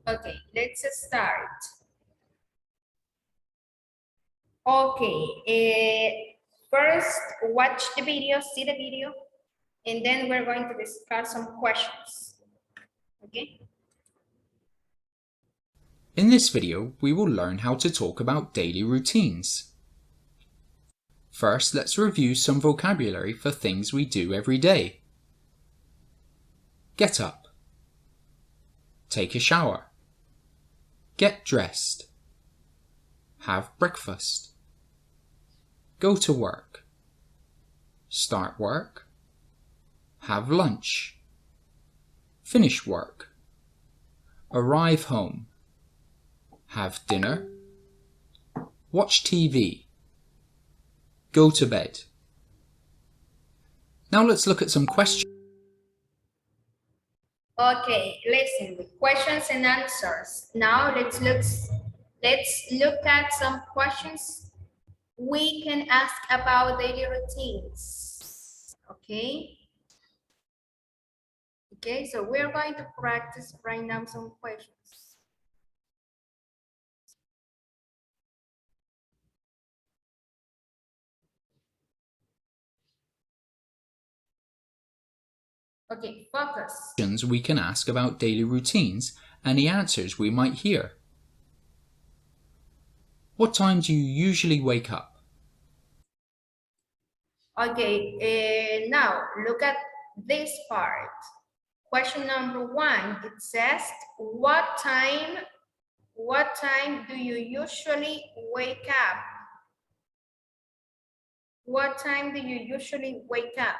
Okay, let's start. Okay, first watch the video, see the video, and then we're going to discuss some questions. Okay. In this video, we will learn how to talk about daily routines. First, let's review some vocabulary for things we do every day. Get up. Take a shower. Get dressed. Have breakfast. Go to work. Start work. Have lunch. Finish work. Arrive home. Have dinner. Watch TV. Go to bed. Now let's look at some questions. Okay, listen, questions and answers. Now let's look at some questions we can ask about daily routines. Okay. Okay, so we're going to practice right now some questions. Okay, focus. We can ask about daily routines and the answers we might hear. What time do you usually wake up? Okay, now look at this part. Question number 1, it says, what time do you usually wake up? What time do you usually wake up?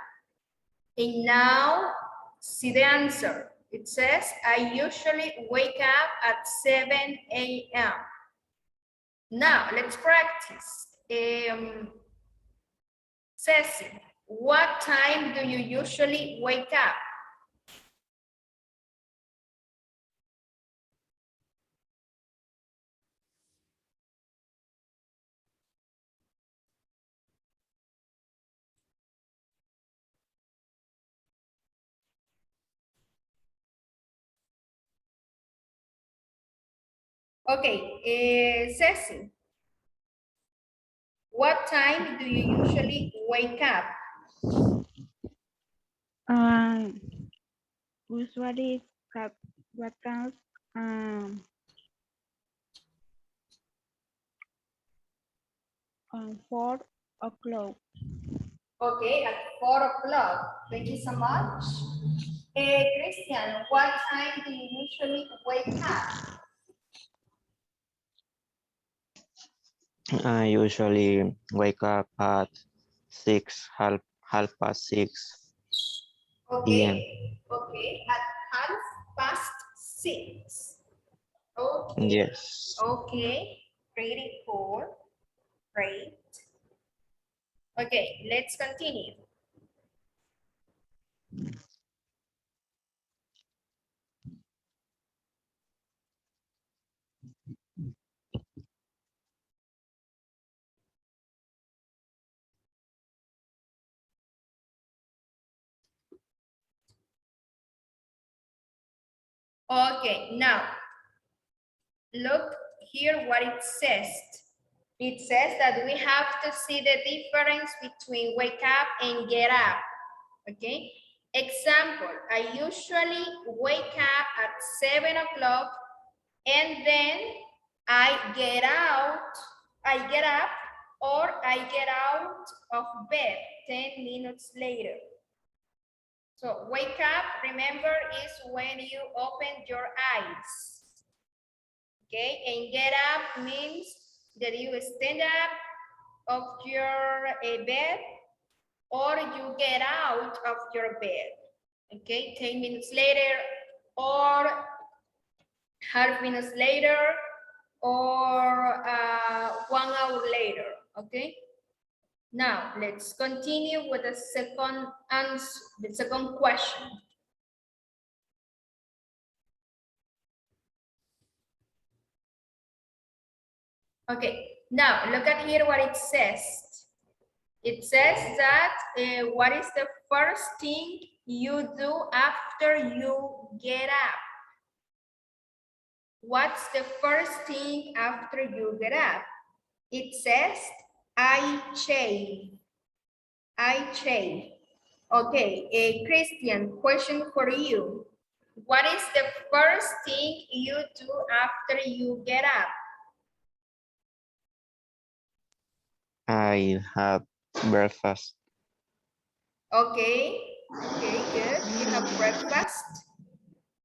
And now, see the answer. It says, I usually wake up at 7 a.m. Now, let's practice. Ceci, what time do you usually wake up? Okay, Ceci, what time do you usually wake up? Usually wake up 4 o'clock. Okay, at 4 o'clock. Thank you so much. Christian, what time do you usually wake up? I usually wake up at 6, half past 6 p.m. Okay, at 6:30. Okay. Yes. Okay, pretty cool. Great. Okay, let's continue. Okay, now look here what it says. It says that we have to see the difference between wake up and get up. Okay, example, I usually wake up at 7 o'clock and then I get up or I get out of bed 10 minutes later. So wake up, remember, is when you open your eyes. Okay, and get up means that you stand up of your bed or you get out of your bed. Okay, 10 minutes later or half minutes later or 1 hour later. Okay, now let's continue with the second answer, the second question. Okay, now look at here what it says. It says that what is the first thing you do after you get up? What's the first thing after you get up? It says, I shave. I shave. Okay, Christian, question for you. What is the first thing you do after you get up? I have breakfast. Okay, good. You have breakfast.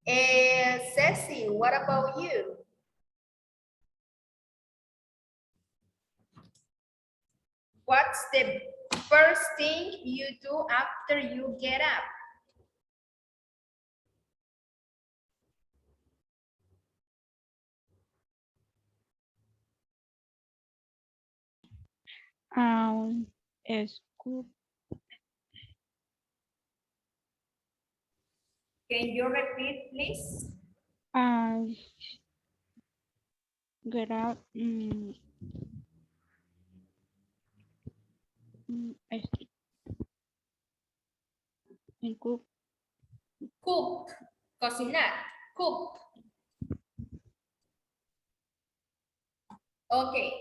Ceci, what about you? What's the first thing you do after you get up? Scoop. Can you repeat, please? Get up. And cook. Cook, cocinar, cook. Okay,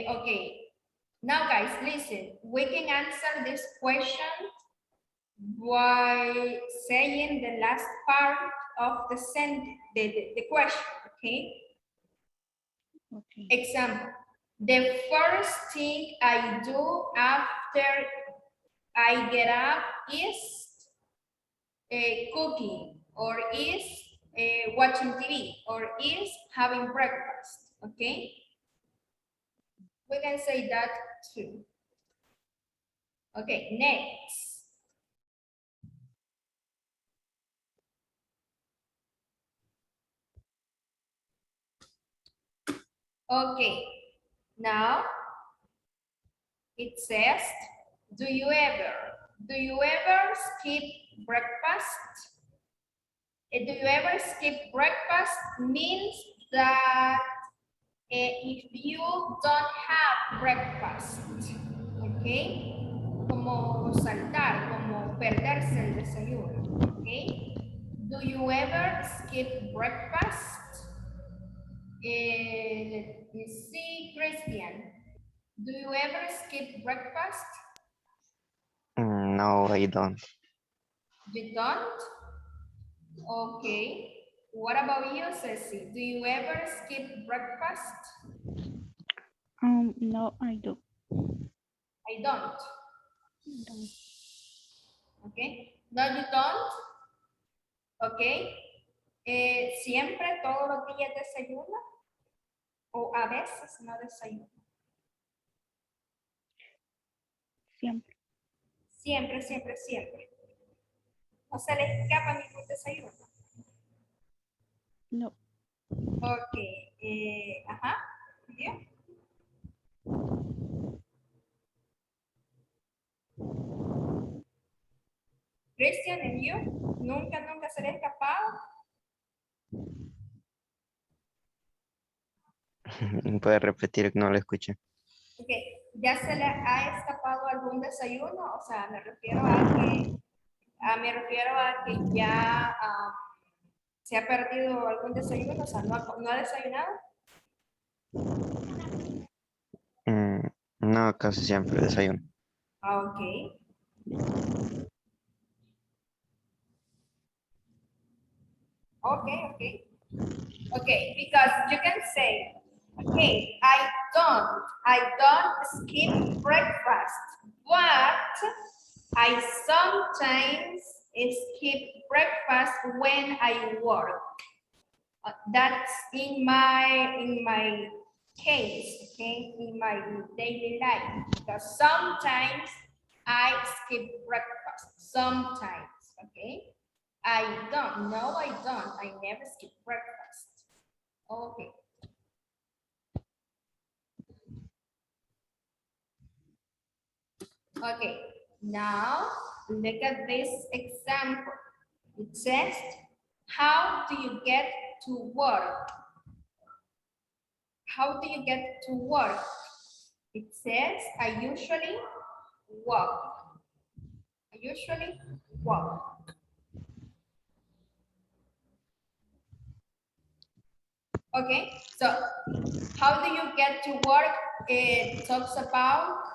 okay. Now guys, listen, we can answer this question by saying the last part of the sentence, the question, okay? Okay. Example, the first thing I do after I get up is cooking, or is watching TV, or is having breakfast, okay? We can say that too. Okay, next. Okay, now it says, do you ever skip breakfast? Do you ever skip breakfast means that if you don't have breakfast, okay? Como saltar, como perderse el desayuno, okay? Do you ever skip breakfast? Let me see, Christian. Do you ever skip breakfast? No, I don't. You don't? Okay. What about you, Ceci? Do you ever skip breakfast? No, I do. I don't. Don't. Okay. No, you don't. Okay. ¿Siempre, todos los días desayuna? ¿O a veces no desayuna? Siempre. Siempre, siempre, siempre. ¿No se le escapa ningún desayuno? No. Ok. Ajá. Bien. Christian, ¿y yo? ¿Nunca se le ha escapado? ¿Puede repetir? No lo escuché. Ok, ¿ya se le ha escapado algún desayuno? O sea, me refiero a que ya se ha perdido algún desayuno, o sea, no ha desayunado. No, casi siempre desayuno. Ok. Okay. Okay, because you can say, okay, I don't skip breakfast, but I sometimes skip breakfast when I work. That's in my case, okay, in my daily life. Because sometimes I skip breakfast, sometimes, okay. I don't, no, I don't. I never skip breakfast. Okay. Okay, now look at this example. It says, how do you get to work? How do you get to work? It says, I usually walk. I usually walk. Okay, so how do you get to work? It talks about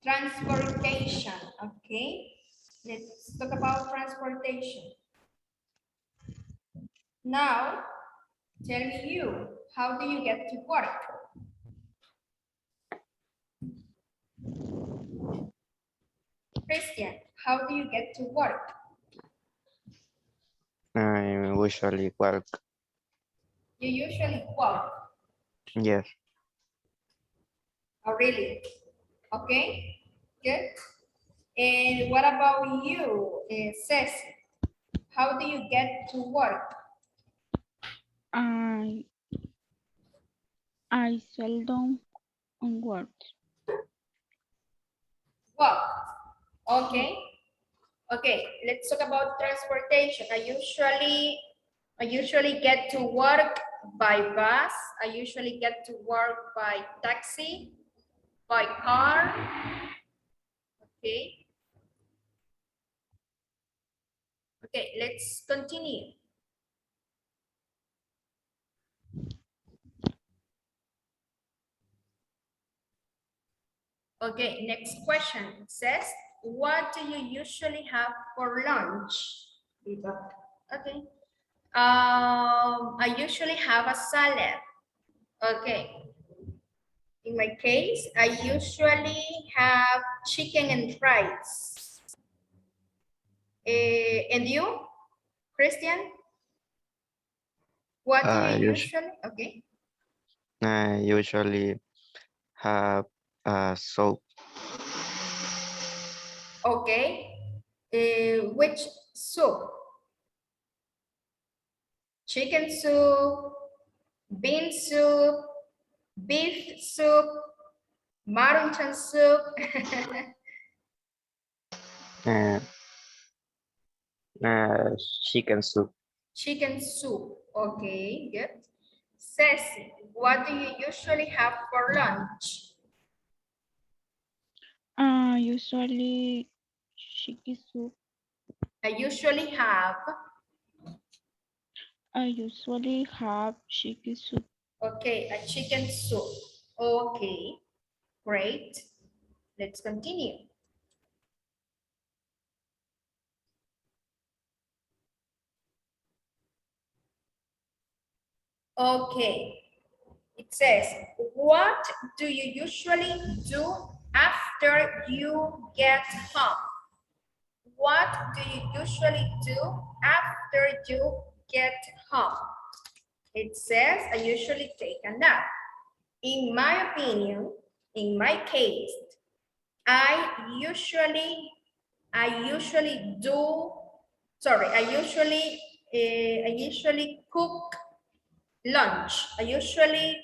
transportation. Okay, let's talk about transportation. Now, tell me you, how do you get to work? Christian, how do you get to work? I usually walk. You usually walk. Yes. Oh, really? Okay, good. And what about you, Ceci? How do you get to work? I seldom work. Walk. Okay. Okay, let's talk about transportation. I usually get to work by bus. I usually get to work by taxi, by car. Okay. Okay, let's continue. Okay, next question. It says, what do you usually have for lunch? Okay. I usually have a salad. Okay. In my case, I usually have chicken and rice. And you, Christian? What do you usually? Okay. I usually have soap. Okay. Which soup? Chicken soup, bean soup, beef soup, Maruchan soup. Uh, Chicken soup. Chicken soup. Okay, good. Ceci, what do you usually have for lunch? Usually chicken soup. I usually have, I usually have chicken soup. okay, a chicken soup. Okay, great. Let's continue. Okay, it says, what do you usually do after you get home? What do you usually do after you get home? It says, I usually take a nap. In my opinion, in my case, I usually cook lunch. I usually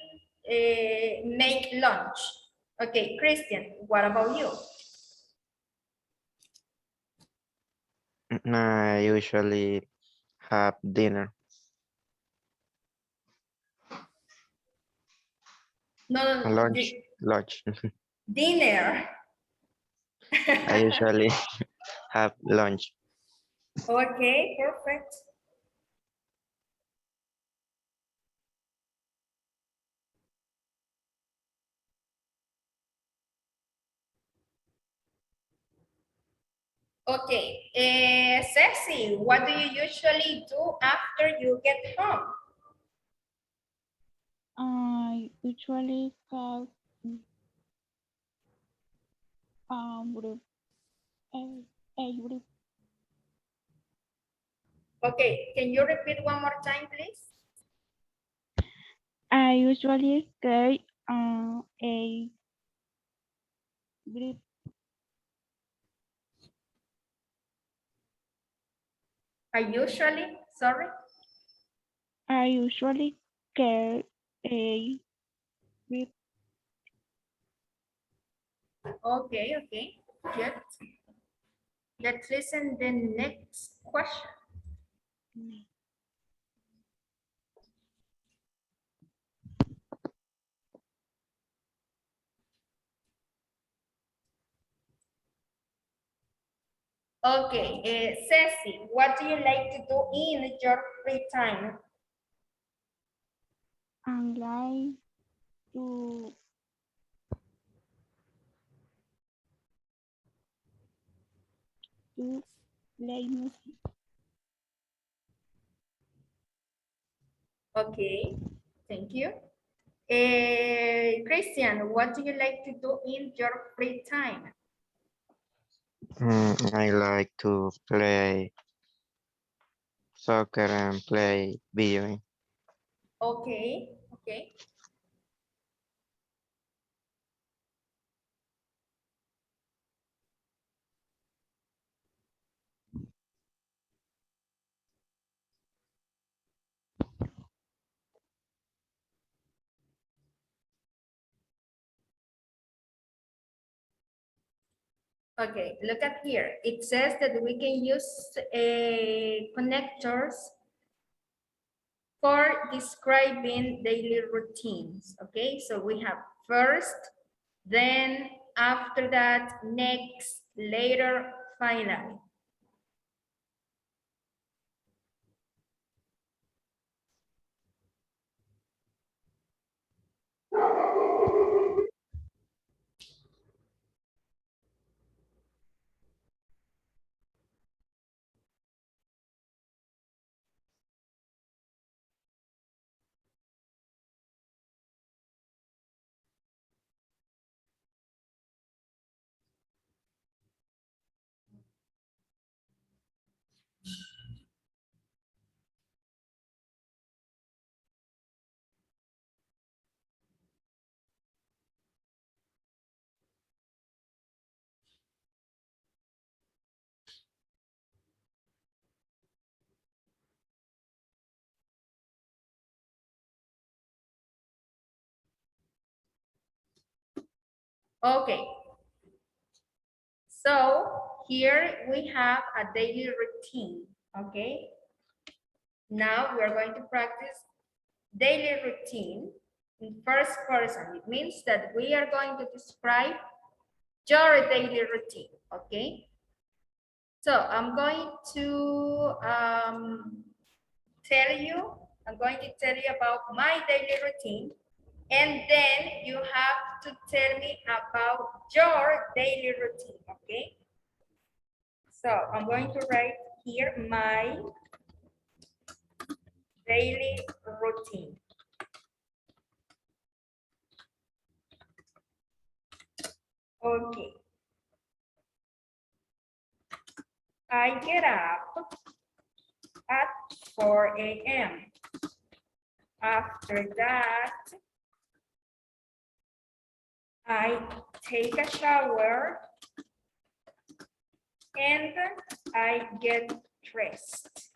make lunch. Okay, Christian, what about you? I usually have dinner. No, Lunch. dinner. I usually have lunch. Okay, perfect. Okay, Ceci, what do you usually do after you get home? I usually have every Okay, can you repeat one more time, please? I usually carry a grip. Sorry? I usually carry a grip. Okay, okay, good. Let's listen the next question. Okay, Ceci, what do you like to do in your free time? and like to play music. Okay, thank you. Christian, what do you like to do in your free time? I like to play soccer and play video game. Okay, okay. Okay, look at here. It says that we can use connectors for describing daily routines. Okay, so we have first, then, after that, next, later, finally. Okay, so here we have a daily routine, okay? Now we are going to practice daily routine in first person. It means that we are going to describe your daily routine, okay? So I'm going to I'm going to tell you about my daily routine, and then you have to tell me about your daily routine, okay? So I'm going to write here my daily routine. Okay. I get up at 4 a.m. After that, I take a shower and I get dressed.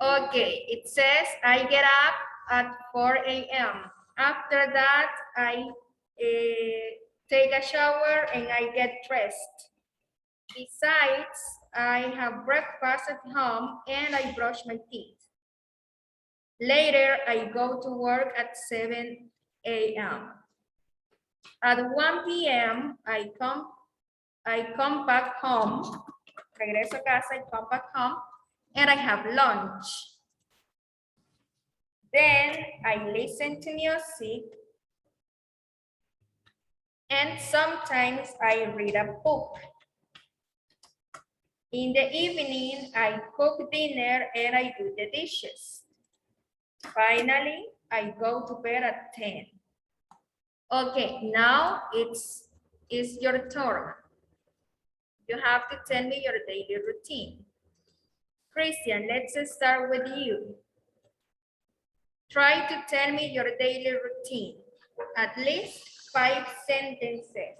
Okay, it says I get up at 4 a.m. After that, I take a shower and I get dressed. Besides, I have breakfast at home and I brush my teeth. Later, I go to work at 7 a.m. At 1 p.m., I come back home, regreso a casa, I come back home, and I have lunch. Then I listen to music, and sometimes I read a book. In the evening, I cook dinner and I do the dishes. Finally, I go to bed at 10. Okay, now it's your turn. You have to tell me your daily routine. Christian, let's start with you. Try to tell me your daily routine. At least 5 sentences.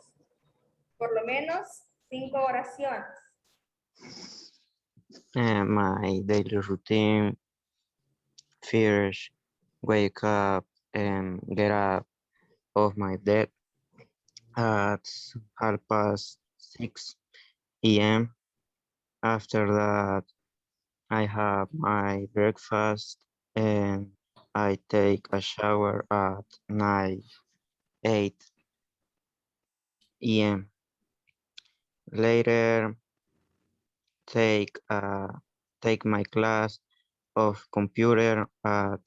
Por lo menos 5 oraciones. My daily routine, first wake up and get up of my bed at 6:30 p.m. After that, I have my breakfast and I take a shower at 8 a.m. Later, take my class of computer at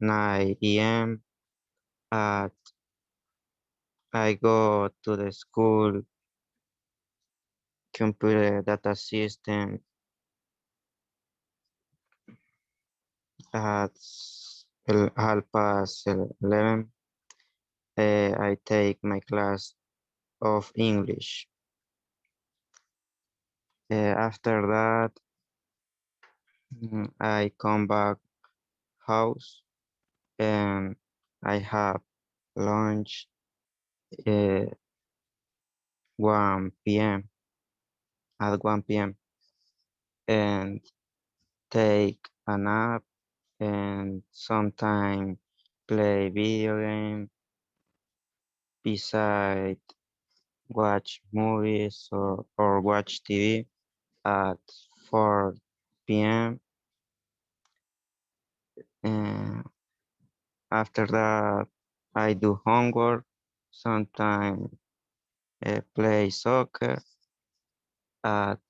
9 a.m. At I go to the school computer data system at 11:30. I take my class of English. After that, I come back house and I have lunch 1 p.m. at 1 p.m. and take a nap and sometimes play video game beside watch movies or watch TV at 4 p.m. And after that, I do homework, sometimes play soccer at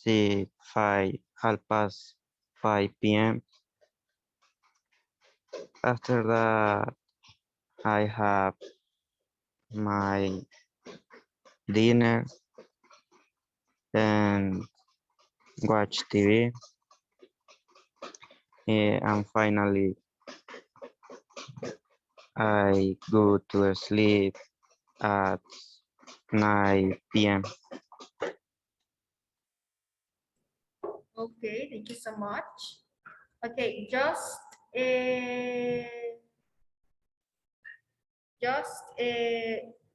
5:30 p.m. After that, I have my dinner and watch TV. And finally, I go to sleep at 9 p.m. Okay, thank you so much. Okay, just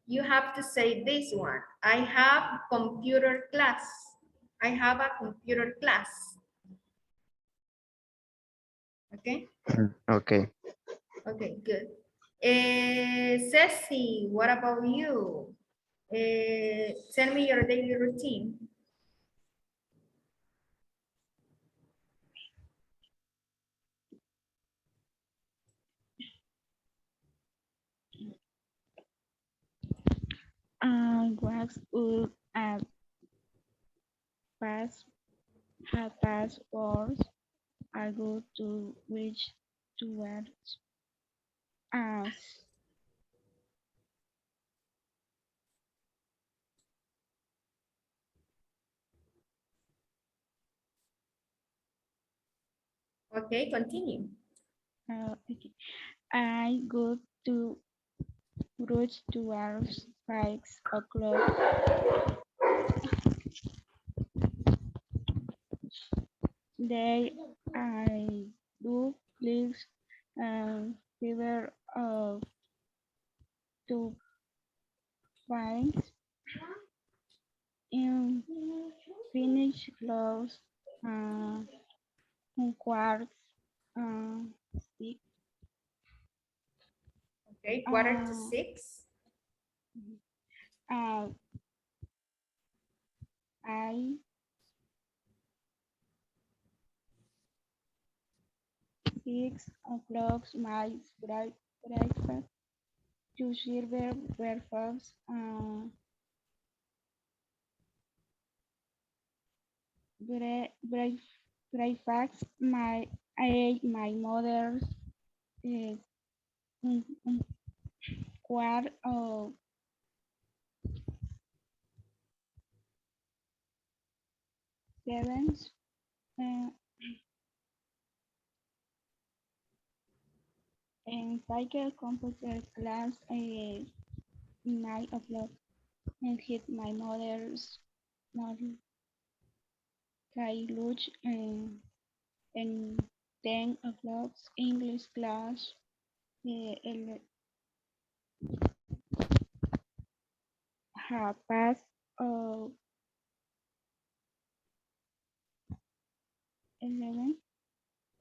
you have to say this one. I have computer class. I have a computer class. Okay, Okay. okay, good. Ceci, what about you? Tell me your daily routine. Wax up at past half past hours. I go to reach towards us. Okay, continue. Okay. I go to reach towards 5 o'clock. There I do clicks and fever of 2 pints in finish clothes. un quart, six, Okay, quarter to uh, 6. uh, I 6 o'clock my breakfast to serve breakfast, breakfast I ate my mother's uh, un quart of 7, uh, and cycle computer class 9 o'clock and hit my mother lunch and 10 o'clock English class, uh, 11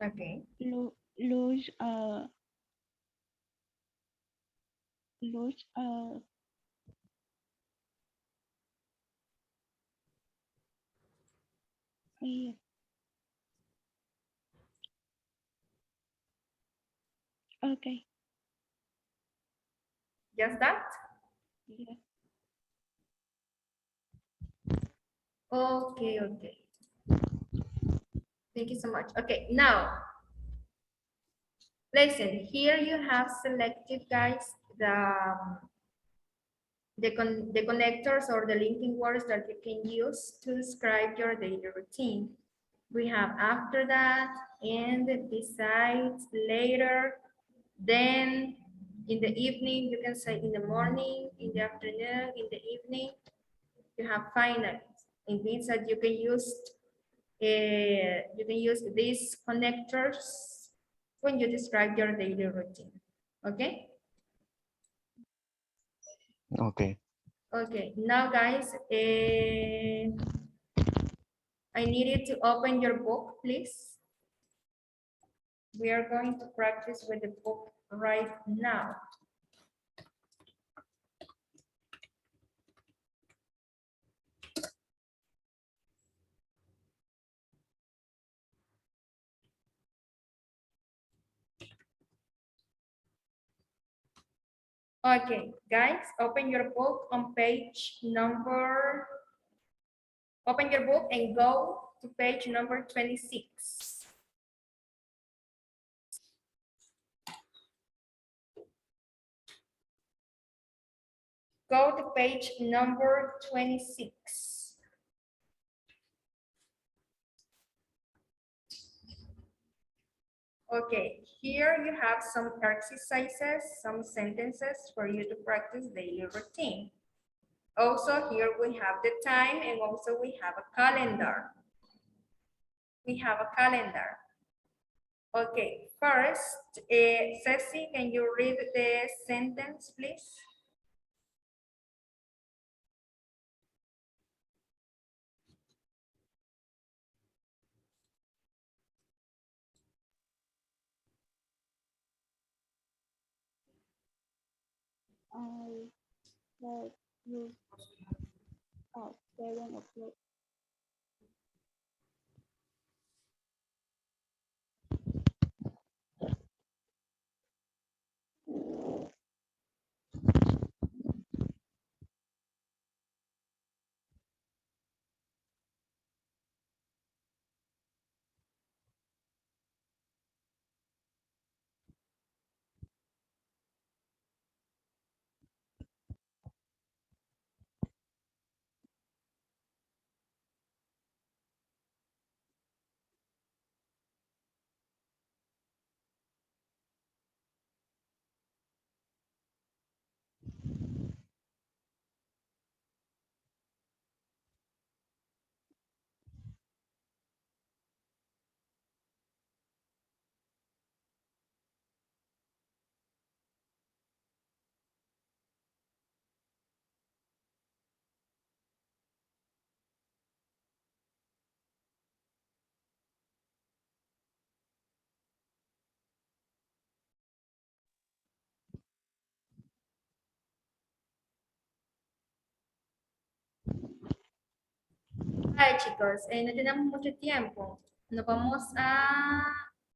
Okay. lunch, lunch, uh, okay, Just that? yeah. Okay, okay. Thank you so much. Okay, now, listen, here you have selected, guys, the connectors or the linking words that you can use to describe your daily routine. We have after that, and besides, later, then, in the evening, you can say in the morning, in the afternoon, in the evening. You have finally. It means that you can use these connectors when you describe your daily routine. Okay? Okay. Okay, now guys, I need you to open your book, please. We are going to practice with the book right now. Okay, guys, open your book on page number, open your book and go to page number 26. Go to page number 26. Okay, here you have some exercises, some sentences for you to practice daily routine. Also, here we have the time and also we have a calendar. We have a calendar. Okay, first, Ceci, can you read the sentence, please? I have you at 7 o'clock. Vale, chicos, no tenemos mucho tiempo. Nos vamos a